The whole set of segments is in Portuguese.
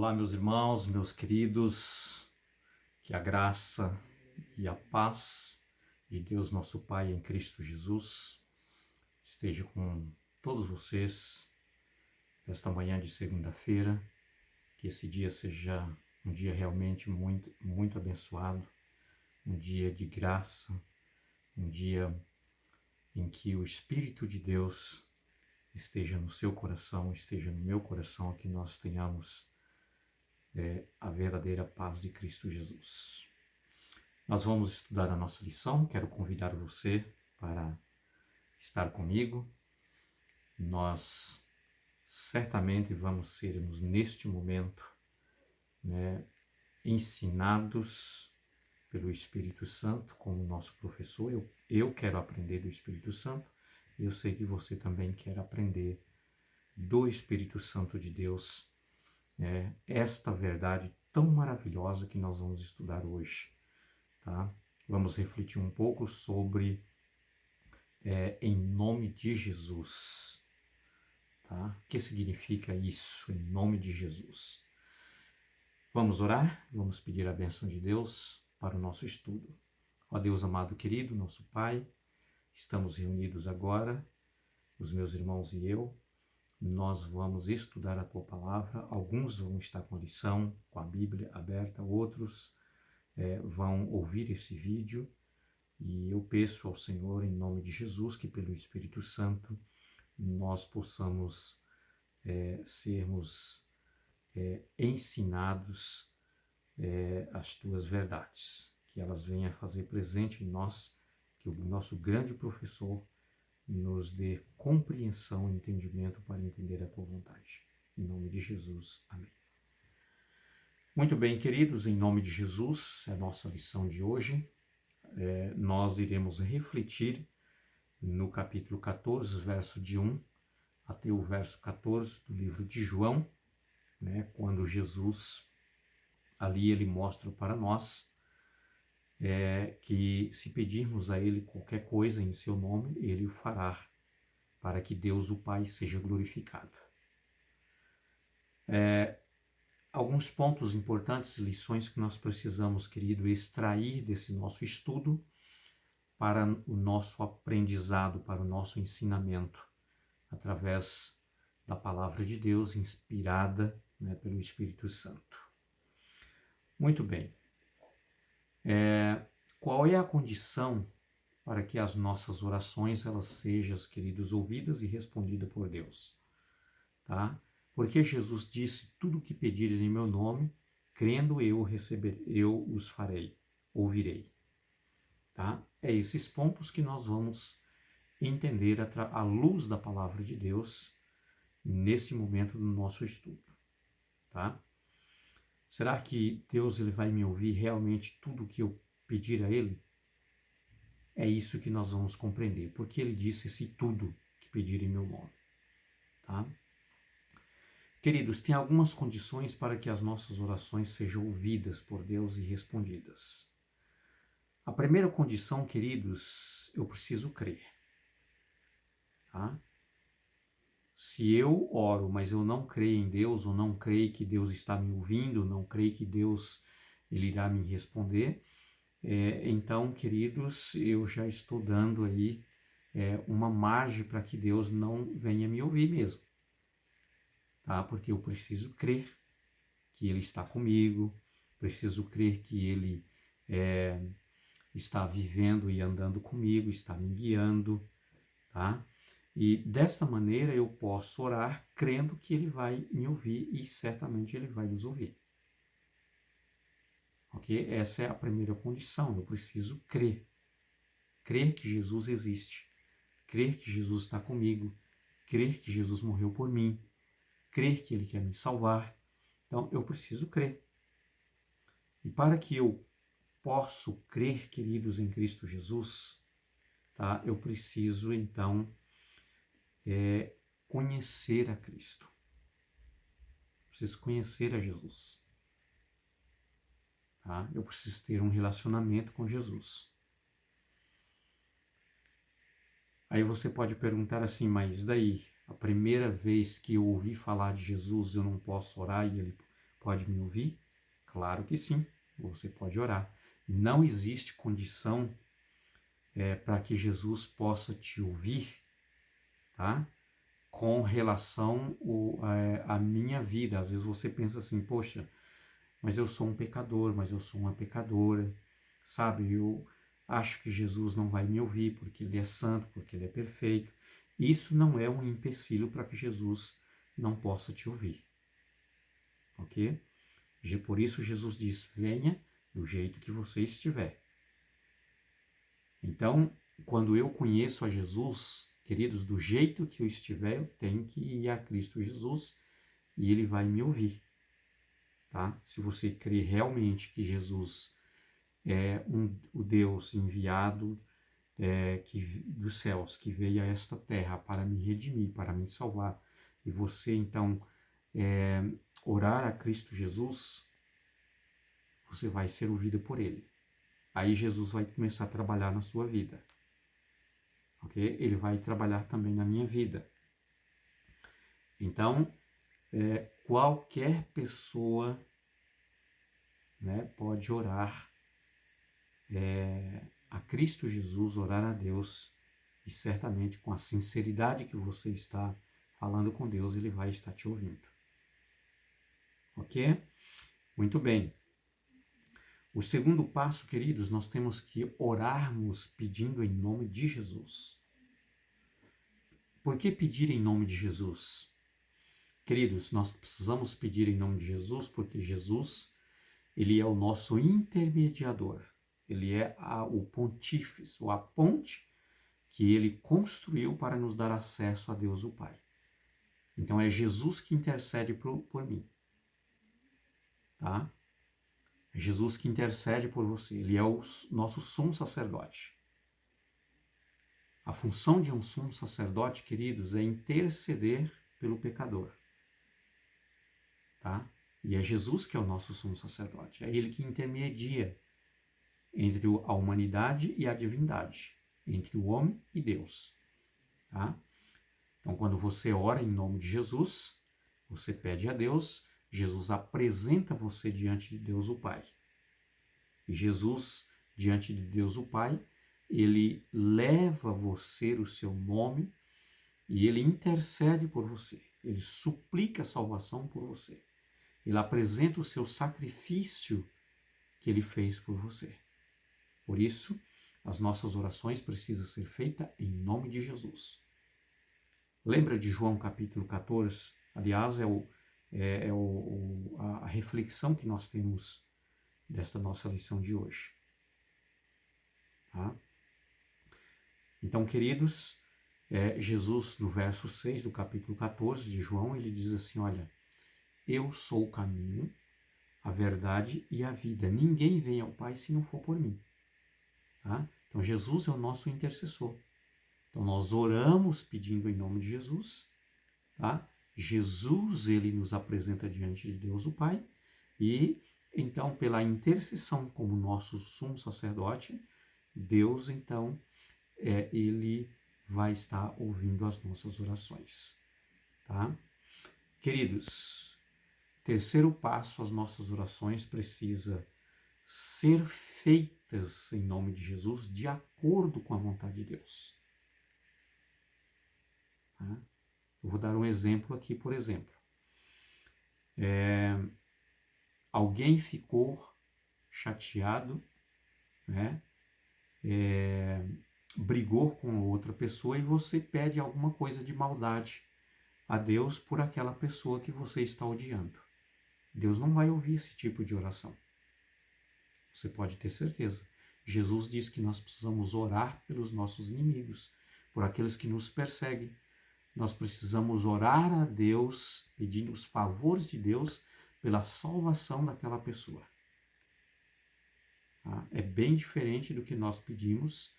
Olá, meus irmãos, meus queridos, que a graça e a paz de Deus, nosso Pai, em Cristo Jesus, esteja com todos vocês nesta manhã de segunda-feira, que esse dia seja um dia realmente muito abençoado, um dia de graça, um dia em que o Espírito de Deus esteja no seu coração, esteja no meu coração, que nós tenhamos a verdadeira paz de Cristo Jesus. Nós vamos estudar a nossa lição, quero convidar você para estar comigo. Nós certamente vamos sermos neste momento ensinados pelo Espírito Santo como nosso professor. Eu quero aprender do Espírito Santo e eu sei que você também quer aprender do Espírito Santo de Deus, esta verdade tão maravilhosa que nós vamos estudar hoje. Tá? Vamos refletir um pouco sobre em nome de Jesus. Tá? O que significa isso, em nome de Jesus? Vamos orar? Vamos pedir a bênção de Deus para o nosso estudo. Ó Deus amado querido, nosso Pai, estamos reunidos agora, os meus irmãos e eu. Nós vamos estudar a Tua Palavra. Alguns vão estar com a lição, com a Bíblia aberta, outros vão ouvir esse vídeo. E eu peço ao Senhor, em nome de Jesus, que pelo Espírito Santo nós possamos sermos ensinados as Tuas verdades, que elas venham a fazer presente em nós, que o nosso grande professor nos dê compreensão e entendimento para entender a Tua vontade. Em nome de Jesus, amém. Muito bem, queridos, em nome de Jesus, é a nossa lição de hoje. Nós iremos refletir no capítulo 14, verso de 1 até o verso 14 do livro de João, quando Jesus, ali ele mostra para nós que se pedirmos a Ele qualquer coisa em seu nome, Ele o fará, para que Deus o Pai seja glorificado. Alguns pontos importantes, lições que nós precisamos, querido, extrair desse nosso estudo para o nosso aprendizado, para o nosso ensinamento, através da Palavra de Deus, inspirada pelo Espírito Santo. Muito bem. Qual é a condição para que as nossas orações elas sejam, queridos, ouvidas e respondidas por Deus? Tá? Porque Jesus disse, tudo o que pedires em meu nome, crendo eu os farei, ouvirei. Tá? É esses pontos que nós vamos entender à luz da palavra de Deus nesse momento do nosso estudo. Tá? Será que Deus ele vai me ouvir realmente tudo o que eu pedir a Ele? É isso que nós vamos compreender, porque Ele disse esse tudo que pedir em meu nome. Tá? Queridos, tem algumas condições para que as nossas orações sejam ouvidas por Deus e respondidas. A primeira condição, queridos, eu preciso crer. Tá? Se eu oro, mas eu não creio em Deus, ou não creio que Deus está me ouvindo, não creio que Deus ele irá me responder, então, queridos, eu já estou dando aí uma margem para que Deus não venha me ouvir mesmo. Tá? Porque eu preciso crer que Ele está comigo, preciso crer que Ele está vivendo e andando comigo, está me guiando, tá? E desta maneira eu posso orar crendo que Ele vai me ouvir e certamente Ele vai nos ouvir. Ok? Essa é a primeira condição, eu preciso crer. Crer que Jesus existe, crer que Jesus está comigo, crer que Jesus morreu por mim, crer que Ele quer me salvar. Então eu preciso crer. E para que eu possa crer, queridos, em Cristo Jesus, tá? Eu preciso então conhecer a Cristo. Preciso conhecer a Jesus. Tá? Eu preciso ter um relacionamento com Jesus. Aí você pode perguntar assim, mas daí, a primeira vez que eu ouvi falar de Jesus, eu não posso orar e Ele pode me ouvir? Claro que sim, você pode orar. Não existe condição para que Jesus possa te ouvir, tá? Com relação à minha vida. Às vezes você pensa assim, poxa, mas eu sou um pecador, mas eu sou uma pecadora, sabe? Eu acho que Jesus não vai me ouvir porque ele é santo, porque ele é perfeito. Isso não é um empecilho para que Jesus não possa te ouvir, ok? Por isso Jesus diz, venha do jeito que você estiver. Então, quando eu conheço a Jesus, queridos, do jeito que eu estiver, eu tenho que ir a Cristo Jesus e ele vai me ouvir, tá? Se você crê realmente que Jesus é o Deus enviado dos céus, que veio a esta terra para me redimir, para me salvar, e você então orar a Cristo Jesus, você vai ser ouvido por ele. Aí Jesus vai começar a trabalhar na sua vida. Ok? Ele vai trabalhar também na minha vida. Então, qualquer pessoa, né, pode orar a Cristo Jesus, orar a Deus, e certamente com a sinceridade que você está falando com Deus, ele vai estar te ouvindo. Ok? Muito bem. O segundo passo, queridos, nós temos que orarmos pedindo em nome de Jesus. Por que pedir em nome de Jesus? Queridos, nós precisamos pedir em nome de Jesus porque Jesus, ele é o nosso intermediador. Ele é o pontífice, ou a ponte que ele construiu para nos dar acesso a Deus o Pai. Então é Jesus que intercede por mim. Tá? É Jesus que intercede por você. Ele é o nosso sumo sacerdote. A função de um sumo sacerdote, queridos, é interceder pelo pecador. Tá? E é Jesus que é o nosso sumo sacerdote. É ele que intermedia entre a humanidade e a divindade, entre o homem e Deus. Tá? Então, quando você ora em nome de Jesus, você pede a Deus, Jesus apresenta você diante de Deus o Pai. E Jesus, diante de Deus o Pai, ele leva você o seu nome e ele intercede por você. Ele suplica a salvação por você. Ele apresenta o seu sacrifício que ele fez por você. Por isso, as nossas orações precisam ser feitas em nome de Jesus. Lembra de João capítulo 14? Aliás, a reflexão que nós temos desta nossa lição de hoje. Tá? Então, queridos, Jesus, no verso 6 do capítulo 14 de João, ele diz assim, olha, eu sou o caminho, a verdade e a vida. Ninguém vem ao Pai se não for por mim. Tá? Então, Jesus é o nosso intercessor. Então, nós oramos pedindo em nome de Jesus. Tá? Jesus, ele nos apresenta diante de Deus o Pai. E, então, pela intercessão como nosso sumo sacerdote, Deus, então, ele vai estar ouvindo as nossas orações. Tá? Queridos, terceiro passo, as nossas orações precisam ser feitas em nome de Jesus de acordo com a vontade de Deus. Tá? Eu vou dar um exemplo aqui, por exemplo. Alguém ficou chateado, né? Brigou com outra pessoa e você pede alguma coisa de maldade a Deus por aquela pessoa que você está odiando. Deus não vai ouvir esse tipo de oração. Você pode ter certeza. Jesus diz que nós precisamos orar pelos nossos inimigos, por aqueles que nos perseguem. Nós precisamos orar a Deus, pedindo os favores de Deus pela salvação daquela pessoa. Tá? É bem diferente do que nós pedimos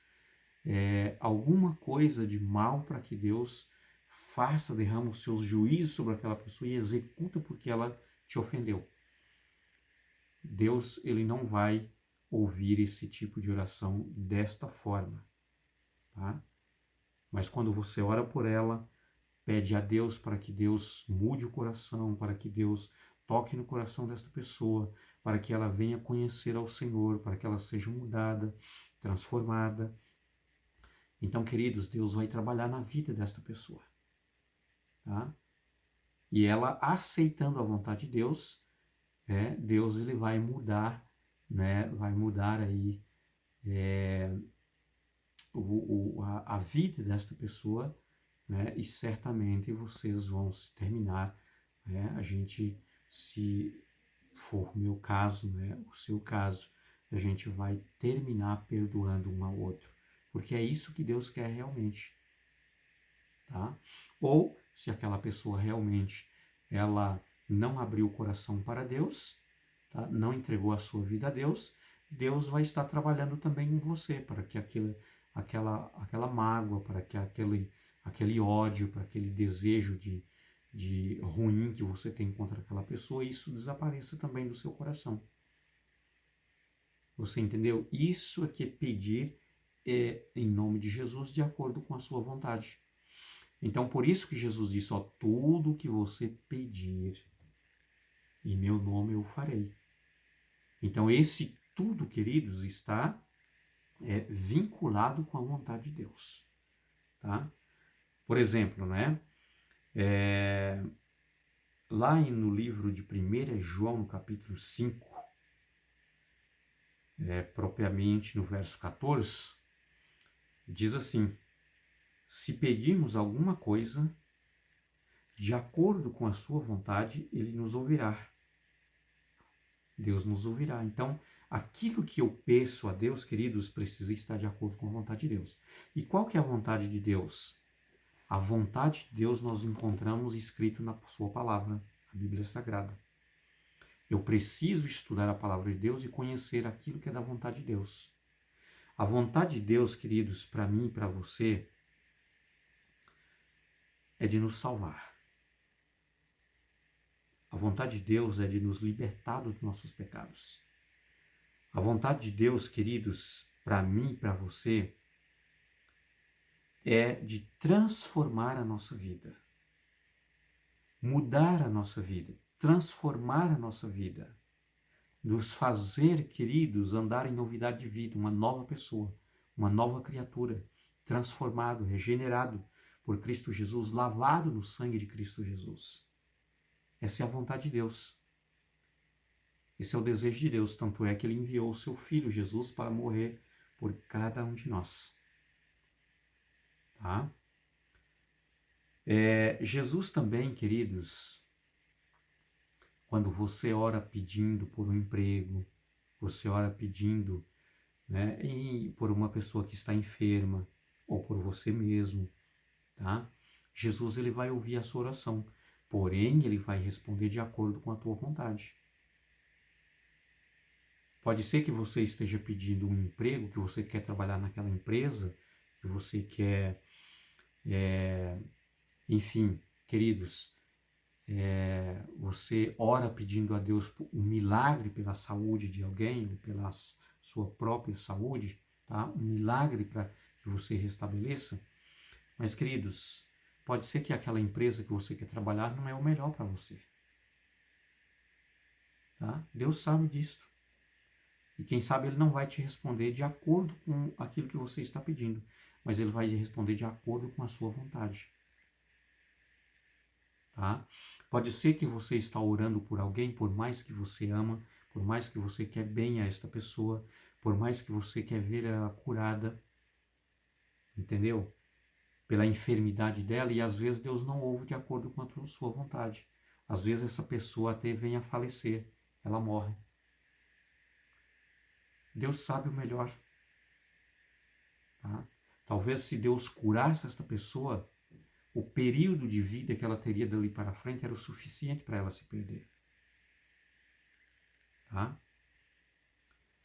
alguma coisa de mal para que Deus faça, derrama os seus juízos sobre aquela pessoa e executa porque ela te ofendeu. Deus, ele não vai ouvir esse tipo de oração desta forma. Tá? Mas quando você ora por ela, pede a Deus para que Deus mude o coração, para que Deus toque no coração desta pessoa, para que ela venha conhecer ao Senhor, para que ela seja mudada, transformada. Então, queridos, Deus vai trabalhar na vida desta pessoa, tá? E ela aceitando a vontade de Deus, Deus ele vai mudar, né? Vai mudar aí a vida desta pessoa, né? E certamente vocês vão se terminar, né? A gente, se for o meu caso, né? O seu caso, a gente vai terminar perdoando um ao outro, porque é isso que Deus quer realmente, tá? Ou se aquela pessoa realmente ela não abriu o coração para Deus, tá? Não entregou a sua vida a Deus, Deus vai estar trabalhando também em você para que aquela mágoa, para que aquele ódio, para aquele desejo de ruim que você tem contra aquela pessoa, isso desapareça também do seu coração. Você entendeu? Isso é que é pedir em nome de Jesus, de acordo com a sua vontade. Então, por isso que Jesus disse, ó, tudo que você pedir, em meu nome eu farei. Então, esse tudo, queridos, está vinculado com a vontade de Deus, tá? Por exemplo, né? Lá no livro de 1 João, no capítulo 5, propriamente no verso 14, diz assim, se pedirmos alguma coisa, de acordo com a sua vontade, ele nos ouvirá. Deus nos ouvirá. Então, aquilo que eu peço a Deus, queridos, precisa estar de acordo com a vontade de Deus. E qual que é a vontade de Deus? A vontade de Deus nós encontramos escrito na sua palavra, a Bíblia Sagrada. Eu preciso estudar a palavra de Deus e conhecer aquilo que é da vontade de Deus. A vontade de Deus, queridos, para mim e para você, é de nos salvar. A vontade de Deus é de nos libertar dos nossos pecados. A vontade de Deus, queridos, para mim e para você, é de transformar a nossa vida, mudar a nossa vida, transformar a nossa vida, nos fazer, queridos, andar em novidade de vida, uma nova pessoa, uma nova criatura, transformado, regenerado por Cristo Jesus, lavado no sangue de Cristo Jesus. Essa é a vontade de Deus. Esse é o desejo de Deus, tanto é que ele enviou o seu Filho Jesus para morrer por cada um de nós. Tá? Jesus também, queridos, quando você ora pedindo por um emprego, você ora pedindo, né, por uma pessoa que está enferma, ou por você mesmo, tá? Jesus ele vai ouvir a sua oração, porém ele vai responder de acordo com a tua vontade. Pode ser que você esteja pedindo um emprego, que você quer trabalhar naquela empresa, que você quer, enfim, queridos, você ora pedindo a Deus um milagre pela saúde de alguém, ou pela sua própria saúde, tá? Um milagre para que você restabeleça. Mas, queridos, pode ser que aquela empresa que você quer trabalhar não é o melhor para você. Tá? Deus sabe disso. E quem sabe ele não vai te responder de acordo com aquilo que você está pedindo, mas ele vai te responder de acordo com a sua vontade. Tá? Pode ser que você está orando por alguém, por mais que você ama, por mais que você quer bem a esta pessoa, por mais que você quer ver ela curada, entendeu? Pela enfermidade dela, e às vezes Deus não ouve de acordo com a sua vontade. Às vezes essa pessoa até vem a falecer, ela morre. Deus sabe o melhor. Tá? Talvez se Deus curasse esta pessoa, o período de vida que ela teria dali para frente era o suficiente para ela se perder. Tá?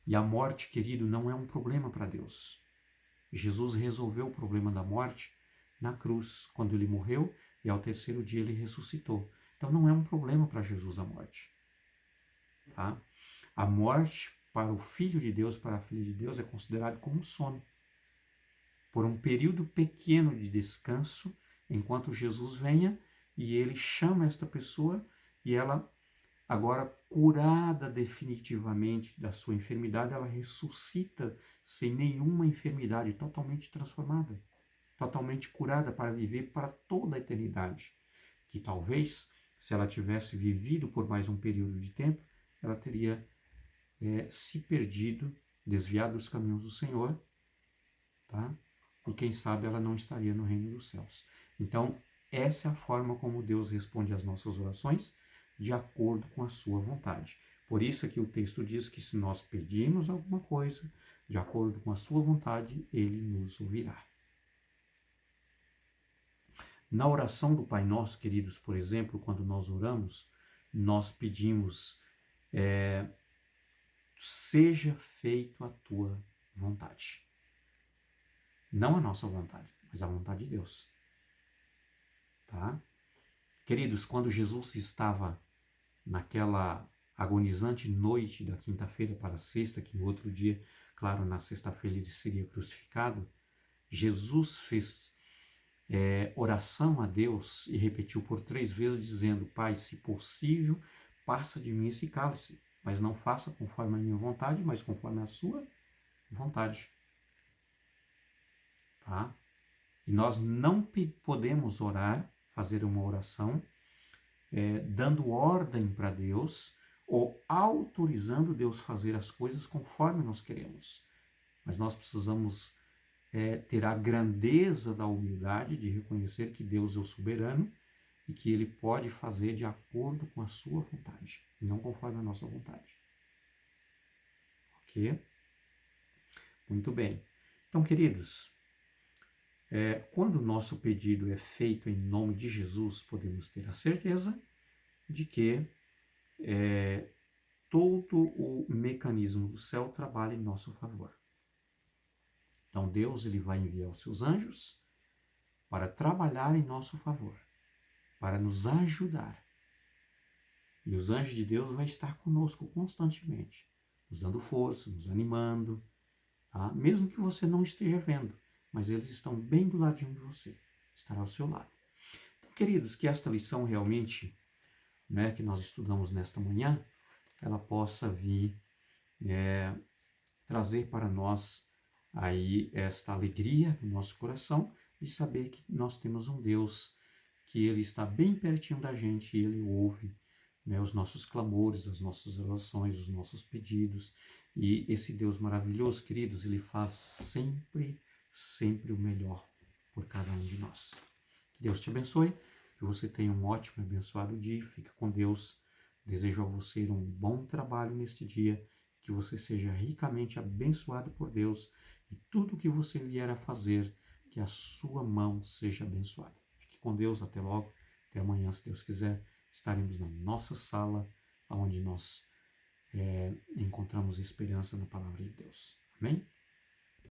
E a morte, querido, não é um problema para Deus. Jesus resolveu o problema da morte na cruz, quando ele morreu, e ao terceiro dia ele ressuscitou. Então não é um problema para Jesus a morte. Tá? A morte para o Filho de Deus, para a Filha de Deus, é considerado como um sono. Por um período pequeno de descanso, enquanto Jesus venha e ele chama esta pessoa e ela agora curada definitivamente da sua enfermidade, ela ressuscita sem nenhuma enfermidade, totalmente transformada, totalmente curada para viver para toda a eternidade. Que talvez, se ela tivesse vivido por mais um período de tempo, ela teria se perdido, desviado dos caminhos do Senhor, tá? E quem sabe ela não estaria no reino dos céus. Então, essa é a forma como Deus responde às nossas orações, de acordo com a sua vontade. Por isso é que o texto diz que se nós pedirmos alguma coisa, de acordo com a sua vontade, ele nos ouvirá. Na oração do Pai Nosso, queridos, por exemplo, quando nós oramos, nós pedimos, seja feito a tua vontade. Não a nossa vontade, mas a vontade de Deus. Tá? Queridos, quando Jesus estava naquela agonizante noite da quinta-feira para a sexta, que no outro dia, claro, na sexta-feira ele seria crucificado, Jesus fez oração a Deus e repetiu por 3 vezes, dizendo: Pai, se possível, passa de mim esse cálice, mas não faça conforme a minha vontade, mas conforme a sua vontade. Tá? E nós não podemos orar, fazer uma oração, dando ordem para Deus ou autorizando Deus fazer as coisas conforme nós queremos. Mas nós precisamos ter a grandeza da humildade de reconhecer que Deus é o soberano e que Ele pode fazer de acordo com a sua vontade, não conforme a nossa vontade. Ok? Muito bem. Então, queridos, quando o nosso pedido é feito em nome de Jesus, podemos ter a certeza de que todo o mecanismo do céu trabalha em nosso favor. Então Deus ele vai enviar os seus anjos para trabalhar em nosso favor, para nos ajudar. E os anjos de Deus vão estar conosco constantemente, nos dando força, nos animando, tá? Mesmo que você não esteja vendo, mas eles estão bem do ladinho de você, estará ao seu lado. Então, queridos, que esta lição realmente, que nós estudamos nesta manhã, ela possa vir trazer para nós aí esta alegria no nosso coração de saber que nós temos um Deus que ele está bem pertinho da gente e ele ouve os nossos clamores, as nossas orações, os nossos pedidos. E esse Deus maravilhoso, queridos, ele faz sempre, sempre o melhor por cada um de nós. Que Deus te abençoe, que você tenha um ótimo e abençoado dia. Fica com Deus. Desejo a você um bom trabalho neste dia, que você seja ricamente abençoado por Deus e tudo que você vier a fazer, que a sua mão seja abençoada. Fique com Deus, até logo, até amanhã, se Deus quiser. Estaremos na nossa sala, onde nós encontramos esperança na palavra de Deus. Amém?